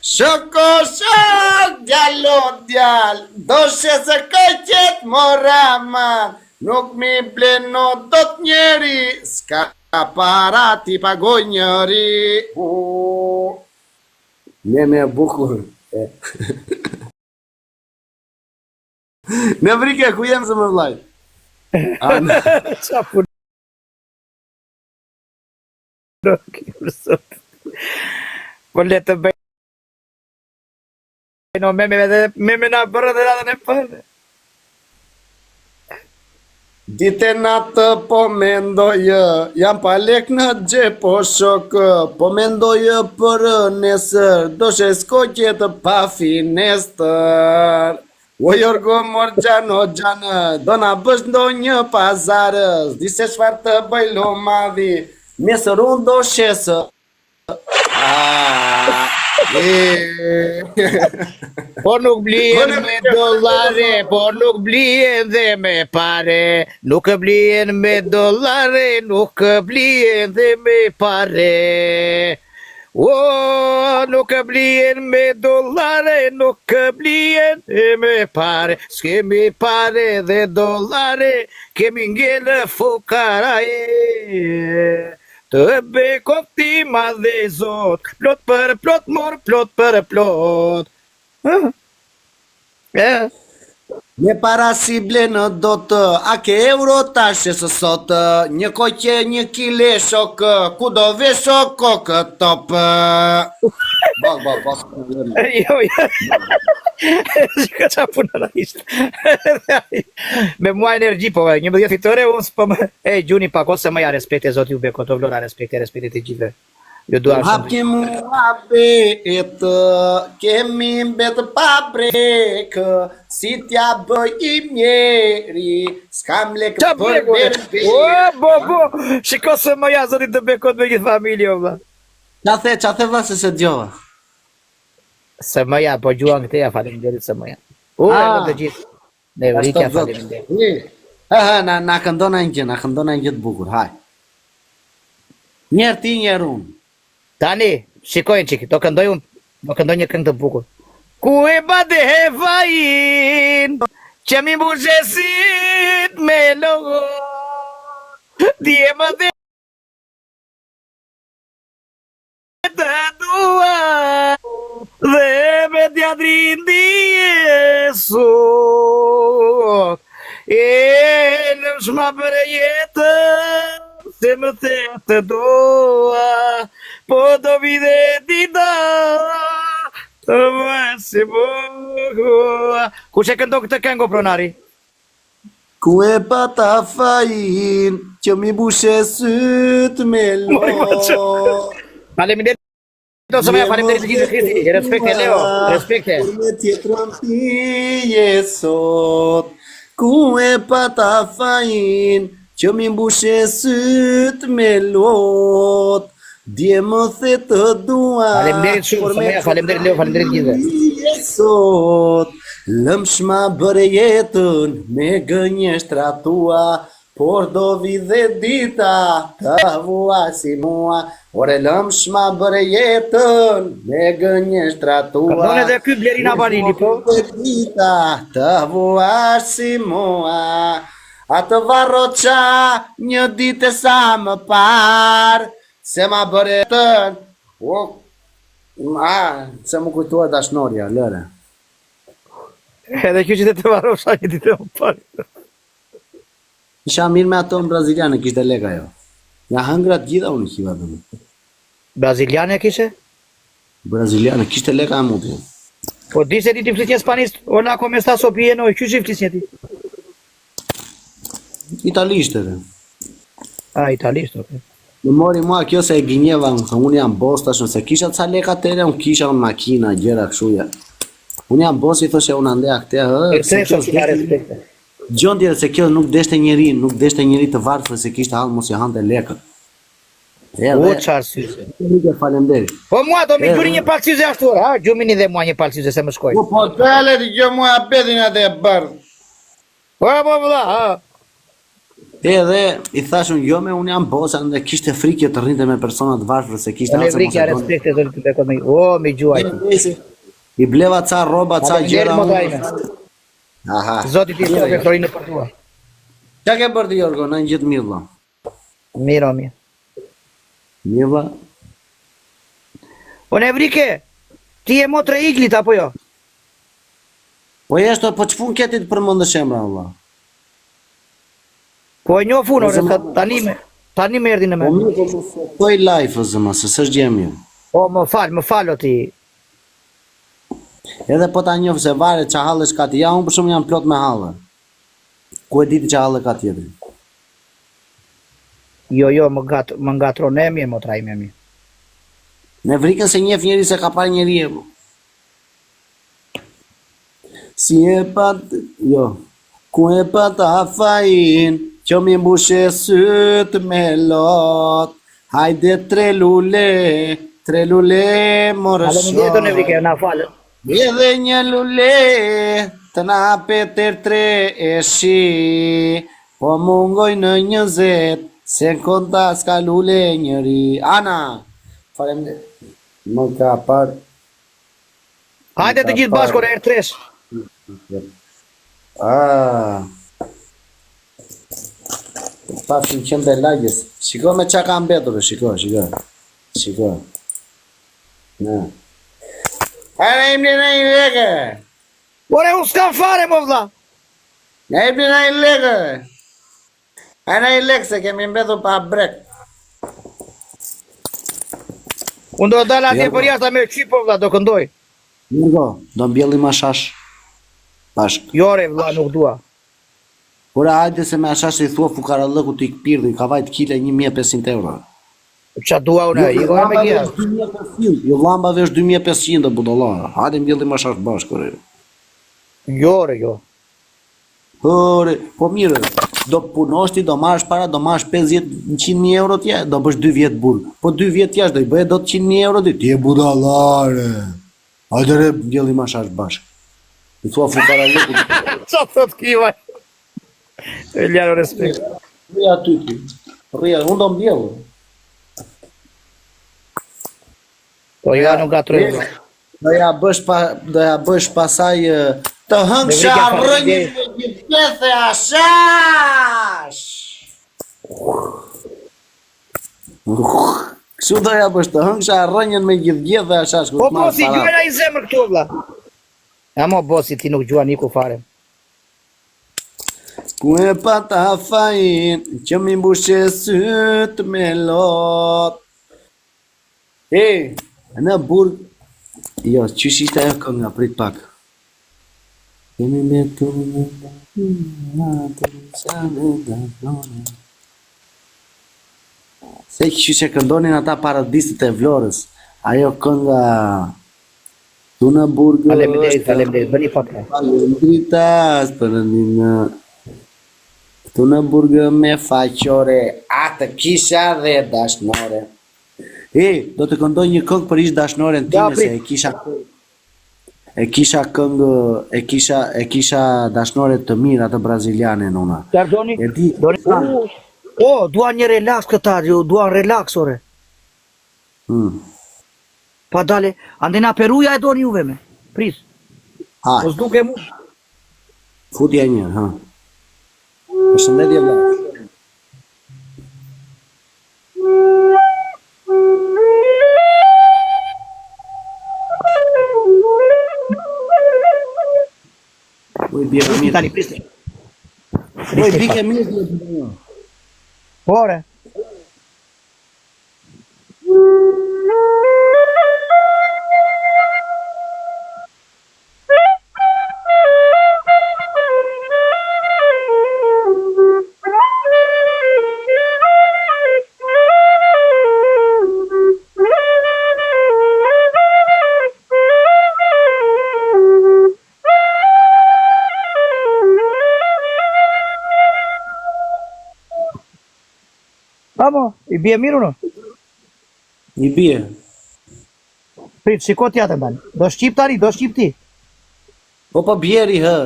Shoko shok, djalo djal, doshe se ka qet mora man, nuk mi bleno dot njeri, s'ka para ti pagoj njeri. Me bukur. Në Afrikë ku jam se më vllaj. Qa punë? Po le të bëjno me na bërë dhe radhën e përë. Dite natë po mendoj, jam pa lek në gjep po shok, po mendoj për nesër, do she s'ko qetë pa finestër. O Jorgo Morgjan o gjanë, do na bësh ndo një pazarës, di se çfarë të bëj lo madhi, nesër unë do shesë. Po nuk blien me dollare, po nuk blien dhe me pare, nuk blien me dollare, nuk blien dhe me pare. O, nuk blien me dollare, nuk blien dhe me pare, s'kemi pare dhe dollare, kemi ngellë fukaraje. Të bekot ti madhe zot, plot për plot, mor plot për plot. Me para si blenë do të, a ke euro tashe së sotë, një koqe, një kile shokë, ku do ve shoko këtop. Bak. Jo. Shka qa punë në ishtë. Me mua energji, po, 11 fitore, unë s'po më... Gjuni pak, ose më ja respekte, zoti u beko, të vlora respekte të gjithve. Jo dua Hapke mua betë, kemi mbetë pa brekë, si t'ja bëj i mjeri, s'kam lekë për berbe. Bo, shiko se më ja, zoti të bekot me gjithë familje, vla. Qa the vla se se djova? Se më ja, po gjuan këte ja, faleminderit se më ja. Edhe të gjithë. Ne vritja faleminderit. Na këndona një gjë të bukur, haj. Njerë ti, njerë unë. Tani, shikojnë qiki, do këndoj një këngë të bukur. Ku e bade he fajin, që mi mbushesit me logo, dje më dhe të dua, dhe me djadrin dje sot, e në shma për jetën, se më the të doa, po do vide dita, të më si bukua. Ku që këndo këtë këngo, pronari? Ku e pata fajin, që mi bushe syt me lo. Faleminderit, ose me faleminderit të gjithë Kristi, respekte Leo, respekte. Me tjetërën pije sot, ku e pata fajin, që mi mbushe syt me lot, dje më the të dua. Faleminderit shumë, faleminderit Leo, faleminderit gjithë. Sot, lëm shma bërë jetën me gënjeshtra tua, por do vidhe dita të vua si mua. Ore lëm shma bërë jetën me gënjeshtra tua, Këndon edhe ky Blerina Balini, po? por do vidhe dita të vua si mua. Atë varro qa një dite sa më parë, se ma bëretën, se më kujtua dashnorja, lëre. Edhe kjo që të varro sa një dite më parë. Isha mirë me ato në braziliane, kishte leka jo. Ja hëngrat gjitha unë kiva dhe më. Braziliane kishe? Braziliane, kishte leka e muti. Po di se ti të flisnje spanist, ola come sta so pieno, që që flisnje ti? Italisht edhe. Italisht, ok. Më mori mua kjo se e ginjeva, unë jam bos tash, se kisha ca leka tere, unë kisha unë makina, gjera këshuja. Unë jam bos i thoshe unë andeja këte, respekte. Gjon tjetër se kjo nuk deshte njeri të varfë se kishte halë mos i hante lekët. O qarë syze. Falemderit. Po mua do mi gjuri një palë syze ashtu, ha? Gjumini dhe mua një palë syze se më shkoj. Po tale të gjë mua bedin atë e bërë. Po vla, ha? Edhe i thashun jo me unë jam bosa dhe kishte frikë të rrinte me persona të varfër se kishte Unë vrikja respekte të të bekon me. O, me gjuaj. I bleva ca rroba, ca gjëra. Aha. Zoti ti të vektorinë për tua. Çka ke bërë ti Jorgo, në gjithë mirë vëlla? Mirë, o mirë. Mirë vëlla. Unë vrike, ti je motre iglit apo jo? Po jeshto, po ç'fun ke ti të përmendësh emra vëlla? Po e njoh funë, tani më erdhi në Po mend. mirë, po i live o zëma, se s'është gjë e mirë. O, më fal o ti. Edhe po ta njoh se varet ç'a hallesh ka ti. Ja unë për shumë jam plot me halle. Ku e di ti ç'a halle ka tjetër? Jo, më ngatron e mirë, motra ime mirë. Në vrikën se njeh njeri se ka parë njeri e bu. Si e pat, jo, ku e pat afajin, që mi mbushe sytë me lot, hajde tre lule morë Ale më ndjeto në vrike, na falë. edhe një lule, të na peter tre e shi, po mungoj në 20, se në konta s'ka lule njëri. Ana, falem dhe, më ka parë. Hajde të gjithë bashkë në R3. Pafshim qëndë e lagjes. Shiko me qa ka mbetur, shiko. Në. Hajde imri në i legë. Ore, unë s'kam fare, mo vlla. Ne imri në i legë. Hajde në i legë se kemi mbetur pa brek. Unë do dalë atje për jashtë me qip, po vlla, do këndoj. Mirgo, do mbjelli ma shash. Bashk. Jore, vlla, nuk dua. Ora hajde se me ashash i thua fukarallëku t'i këpirdi, ka vajt kile 1500 euro. Qa dua unë, i gojë me gjerë. Jo lambave është 2500 budalla. Hajde mbjelli ma shash bashk, ore. Jore, jo. Ore, po mirë, do punosh ti, do marrësh para, do marrësh 50-100.000 euro tje, do bësh 2 vjet burg. Po 2 vjet jashtë do i bëhe do të 100.000 euro ti. Ti e budallare. Hajde re, mbjelli ma shash bashk. I thua fukarallëku. Qa thot kivaj? E ljarë respekt. Rria ty ti. Rria, unë do mbjellë. Po ja nuk gatroj. Do ja bësh pasaj të hëngsha rënjën me gjithjethe ashash. Kështu do ja bësh të hëngsha rënjën me gjithjethe ashash. Po bosi, gjojna i zemër këtu vlla. Ja mo bosi, ti nuk gjua niku fare. Ku e pata fajin, që mi mbushe sytë me lot. Në burg, jo, qysh ishte ajo kënga, prit pak. Kemi me të se qysh e këndonin ata paradistët e Vlorës. Ajo kënga tu në burg. Faleminderit, bëni pak. Faleminderit, përëndinë. Tu në burgë me faqore, atë kisha dhe dashnore. Do të këndoj një këngë për ish dashnoren time se e kisha dashnore të mirë atë braziliane nuna. Doni? O, duan një relax këta, duan relax ore. Pa dale, andena Peruja e doni juve me. Pris. Haj. O s'duke mu. Futja një, ha. Përshëndetje vlla. Oj, bjera mirë. Tani, prisni. Oj, bike mirë. Ore. Amo, i bie mirë unë? I bie. Prit, shiko t'jate bani. Do shqip tani, do shqip ti. Po pa bjeri hë.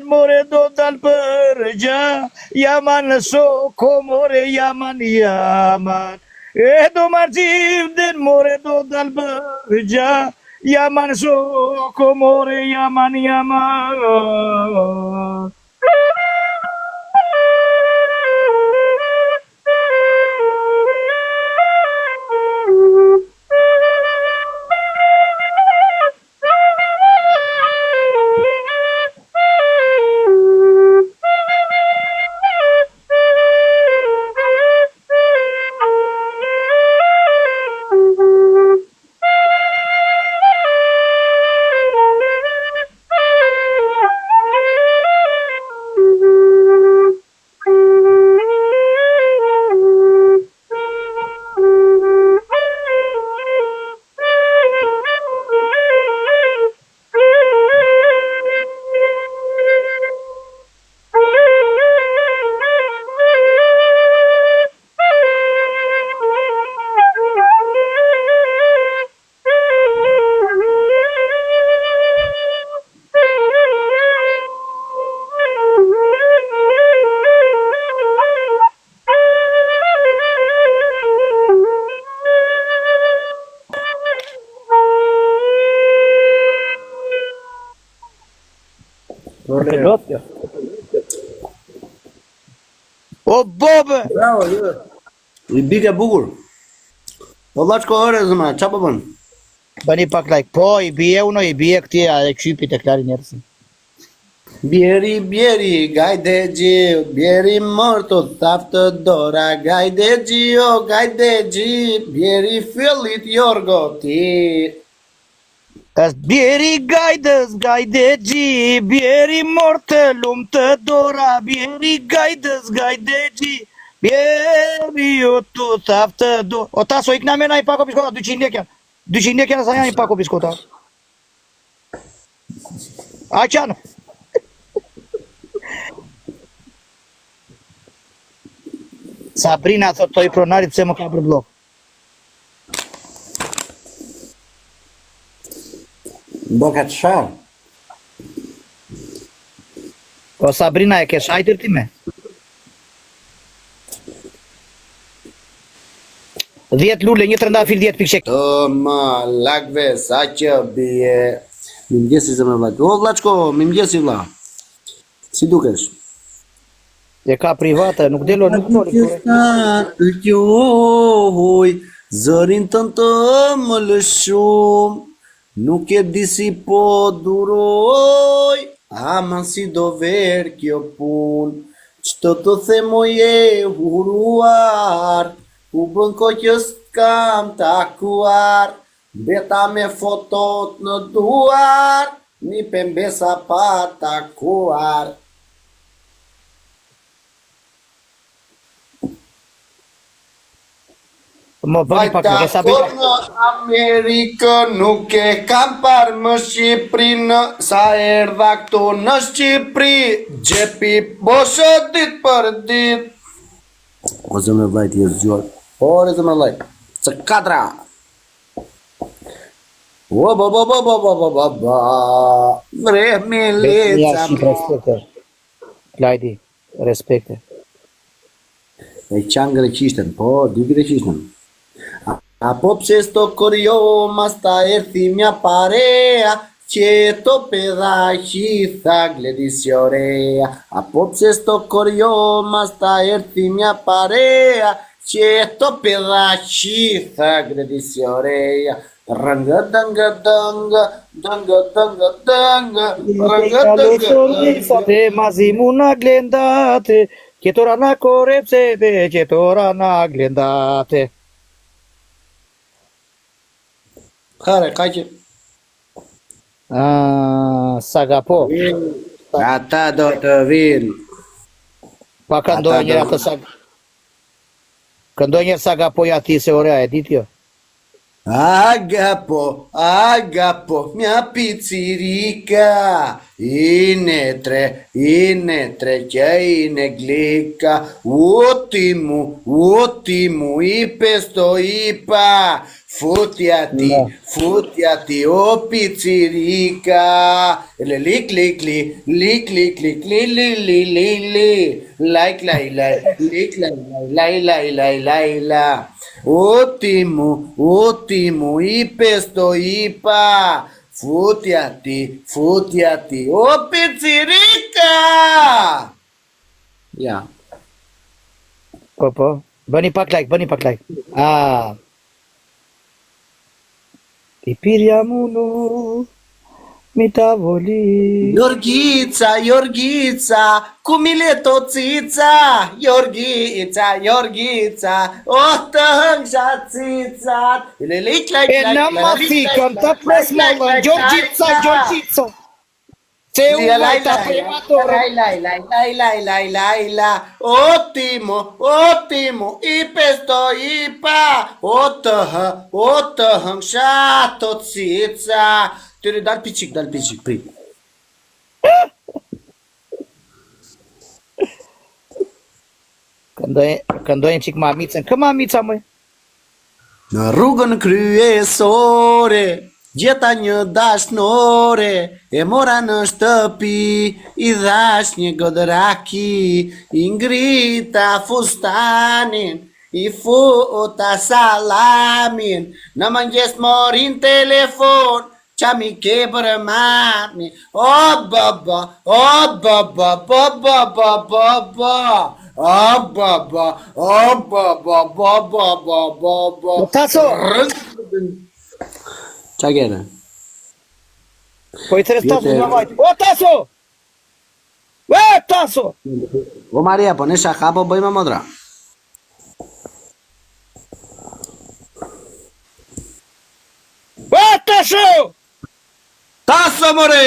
more do dal për gja, jaman shoko more jaman. E do marrë more do dal për gja, jaman shoko more jaman. O bobë! Bravo, jo. I bike bukur. O laçko ore zëma, qa po bën? Bëni pak like, po, i bie uno, i bie këti, a e qypit e klari njerësin. Bieri, gajde gji, bieri morto, thaftë dora, gajde gji, bieri fillit jorgo ti. Bieri gajdës, gajde gji, bieri mortë, lumë të dora, bieri gajdës, gajde gji, bieri ju të thaftë dora. O taso, ik na mena i pako piskota, 200 lekja. 200 lekja nësa janë i pako piskota. A qanë? Sabrina thot to i pronarit pse më ka për blok. Boka të sharë. O Sabrina e ke shajtër ti me? 10 lule, një trëndafil 10 pikshek. Të më lakve, sa që bie. Mi mgjesi se me vajtë. O, vlaçko, mi mgjesi vla. Si dukesh? E ka private, nuk delo, nuk nori. Gjoj, zërin të më lëshum. Nuk e di si po duroj, ama si do ver kjo pun. Qëto të themoje huruar, u bën koqës kam takuar, beta me fotot në duar, një pembesa pa takuar. Më bëni pak në Sabrina. Në Amerikë nuk e kam parë më Shqiprinë, sa erdha këtu në Shqipri, gjepi boshë dit për dit. O zëmë vlajt i e zgjuar, ore zëmë vlajt, që katra. O ba, vremi leca mo. Respekte. Klajdi, respekte. E qangë reqishtën, po, dy reqishtën. Apo pse sto korjo mas ta erthi mja parea, që to pedaci tha gledisiorea. Apo pse sto korjo mas ta erthi mja parea, që to pedaci tha gledisiorea. Rëngë dëngë dëngë, dëngë dëngë dëngë, rëngë dëngë dëngë. Te mazimu na glendate, qetora na korepsete, qetora na glendate. Kare, ka që... Saga po. Ata do të vinë. Pa këndoj njëra të saga. Këndoj njërë saga po ja ti se orea e dit jo. Agapo, mia pizzirica, inetre, che ineglica, ottimo, i pesto ipa, futja ti, o pizzirica. Lik, lik, lik, lik, lik, lik, li, li, li, li, li. Like, like, like, lik, like, like, like, like, like, like. Ótimo, ótimo, e pesto, ipa. Futiati, o pizzirica! Ja. Po. Bëni pak like. Ti pirja munu, mi tavoli. Jorgica, kumile tocica, Jorgica, o të hëngsha cicat. E në mafikën të presmollën, Gjorgjica. Se u vajta prematore. Laila, ottimo, i pesto, ipa, o të hëngsha tocica. Tyri, dal piqik, prit. Këndojnë qik mamicën, kë mamica mëj? Në rrugën kryesore, gjeta një dashnore, e mora në shtëpi, i dhash një godraki, i ngrita fustanin, i futa salamin, në mëngjes morin telefon, qa mi ke për mami, o baba, Taso! Qa kene? Po i tërës Taso nga vajtë. O Taso! Taso! O Maria, po ne shaka po bëjmë modra. Taso! Taso, more!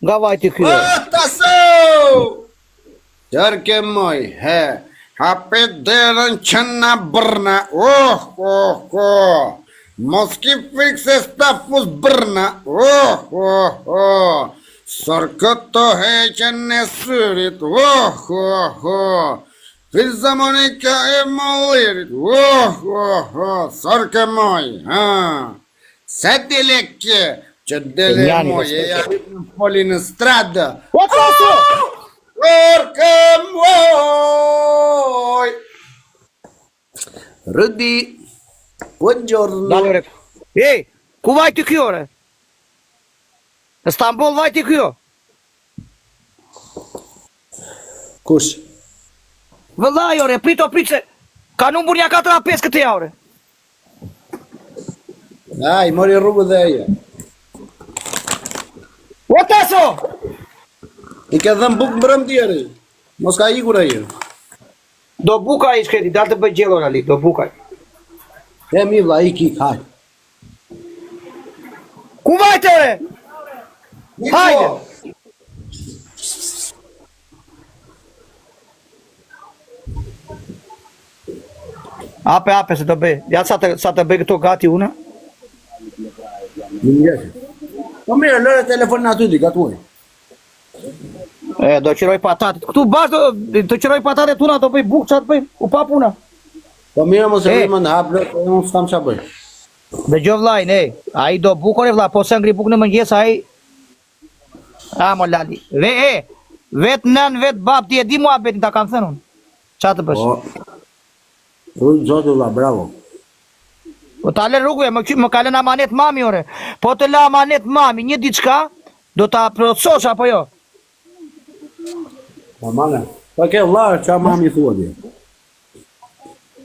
Nga vajtë i kjo. Taso! Qërke moj, he, hapet derën që na bërna, mos ki fikse stafus bërna, sër këto heqen në syrit, fil zamonika e mollirit, sërke moj, se dilekje, që dele moj, e jarit në foli në stradë, O Taso! Orca muoi! Rudy, buongiorno. Dale, Ej, ku vajtë i kjo, re? Në Stamboll vajtë i kjo? Kush? Vëllaj, ore, prito, se ka numbur një 4-5 këtë jaure. Ai, mori rrugë dhe eja. O Taso! I ke dhëm buk mbrëm tjeri. Mos ka ikur eja. Do buka i shkreti, dalë të bëj gjellor ali, do buka. E mi vla, i kik, haj. Ku vajtë, ore? Hajde! Ape, se do bëj. Ja sa të bëj këto gati una. Në njështë. Po mire, lëre telefonin aty di, gatuaj. Do qëroj patatet. Këtu bashkë do qëroj patatet tuna, do bëj bukë qatë bëj. U pa puna. Po mire, mos e rrimë në hapë, po unë s'kam qa bëj. Dhe gjo vlaj, ne. A i do bukore vla, po se ngri bukë në mëngjes, a i... A, mo lali. Vetë nën, vetë bab, ti e di mua betin, ta kam thënë unë. Qa të bësh? Rujtë zotë vla, bravo. Po ta le rrugëve, më kalen amanet mami, ore. Po të la amanet mami, një diçka, do ta plotësosh apo jo? Po mane, po ke vla, qa mami thua di.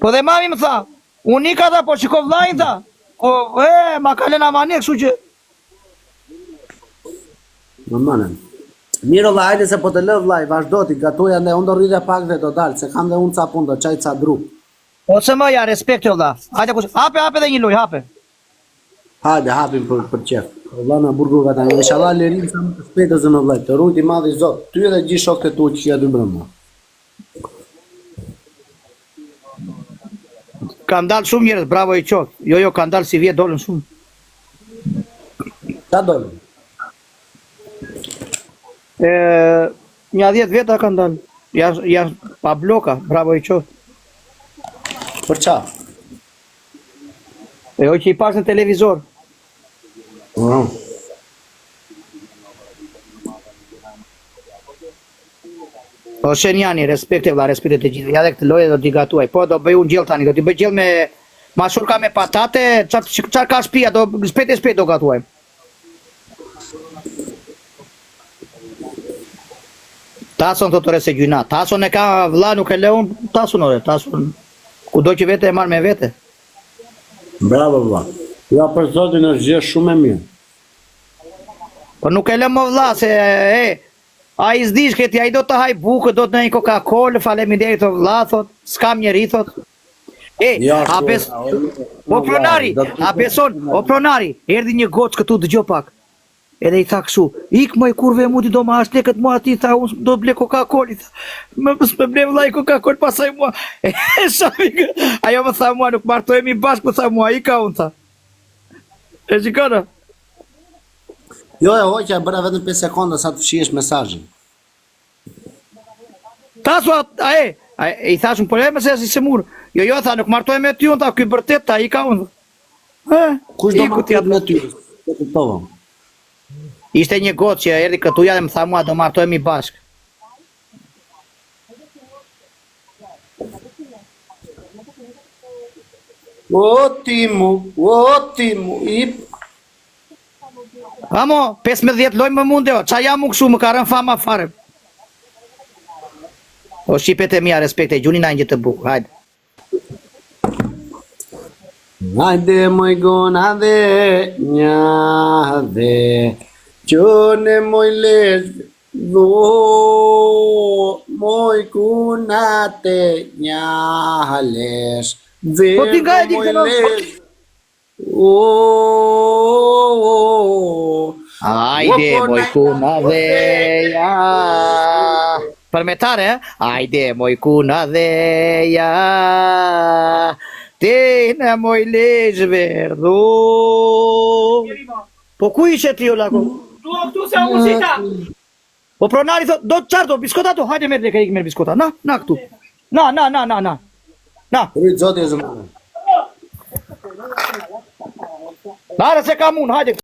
Po dhe mami më tha, unë i ka tha, po shiko vlajnë tha. Po, ma kalen amanet, kështu që... Në mane. Miro vla, hajde se po të lë vlaj, vazhdo ti, gatuja ndë, unë do rride pak dhe do dalë, se kam dhe unë ca punë, do qaj ca dru. Ose më ja, respekt jo vla. Hajde kush, hape dhe një loj, hape. Hajde, hapim për qef. Vla në burgur gata, në shala lirin sa më të spetës në vlaj, të rujti madhi zot, ty edhe gjithë shokët e tu që ja dy brëma. Kanë dalë shumë njërës, bravo i qotë. Jo, kanë dalë si vjetë dolën shumë. Ta dolën? Një 10 vjeta kanë dalë. Janë pa bloka, bravo i qotë. Për qa? E o që i pash në televizor. O Shenjani, respekte vlla, respekte të gjithë. Ja dhe këtë lojë do t'i gatuaj. Po do bëj unë gjell tani, do t'i bëj gjell me mashurka me patate, çfarë ka shtëpia, do shpejt do gatuaj. Tason thotë se gjyna. Tason e ka vlla, nuk e leun tason ore, tason. Kudo që vete e marr me vete. Bravo vlla. Ja për zotin është gjë shumë e mirë. Po nuk e lë më vlla se a i s'dish këti, a i do të haj bukë, do të në një Coca-Cola, faleminderit o vlla, thot, s'kam njeri, thot. A beson, o pronari, a beson, o pronari, erdi një gocë këtu dëgjo pak. Edhe i tha kështu, ik më i kurve e muti do ma ashtë leket mua ati, tha, unë do ble Coca-Cola, tha, më ble vllai Coca-Cola pasaj mua. Ajo më tha mua, nuk martojemi bashkë, më tha mua, i ka unë, tha. E shikona? Jo, e hoqja, bëra vetëm 5 sekonda sa të fshihesh mesazhin. Tasu, i thashun, por e më se si se murë. Jo, tha, nuk martoj me ty unë, tha, kuj bërtet, tha, i ka unë. Kush do martoj me ty? Ishte një gotë që erdi këtuja dhe më tha mua, do martojemi bashkë. O timu, Amo, 15 lojë më munde o, qa jam u këshu, më ka rën fama fare. O shqipet e mia, respekte, gjuni na një të bukë, hajde. Hajde moj gona dhe nja dhe, qone moj lesh dho, moj kunate nja lesh, dhe moj lesh. Ajde moj kuna dheja. Përmetare, ajde moj kuna dheja. Te në moj lesh verdo. Po ku ishe ti o lako? Tu se muzika. Po pronari thot, do të qarto, biskota to, hajde merë ka ikë merë biskota. Na këtu. Na. Rrit zoti e zëmane. Nare se kam unë, hajde.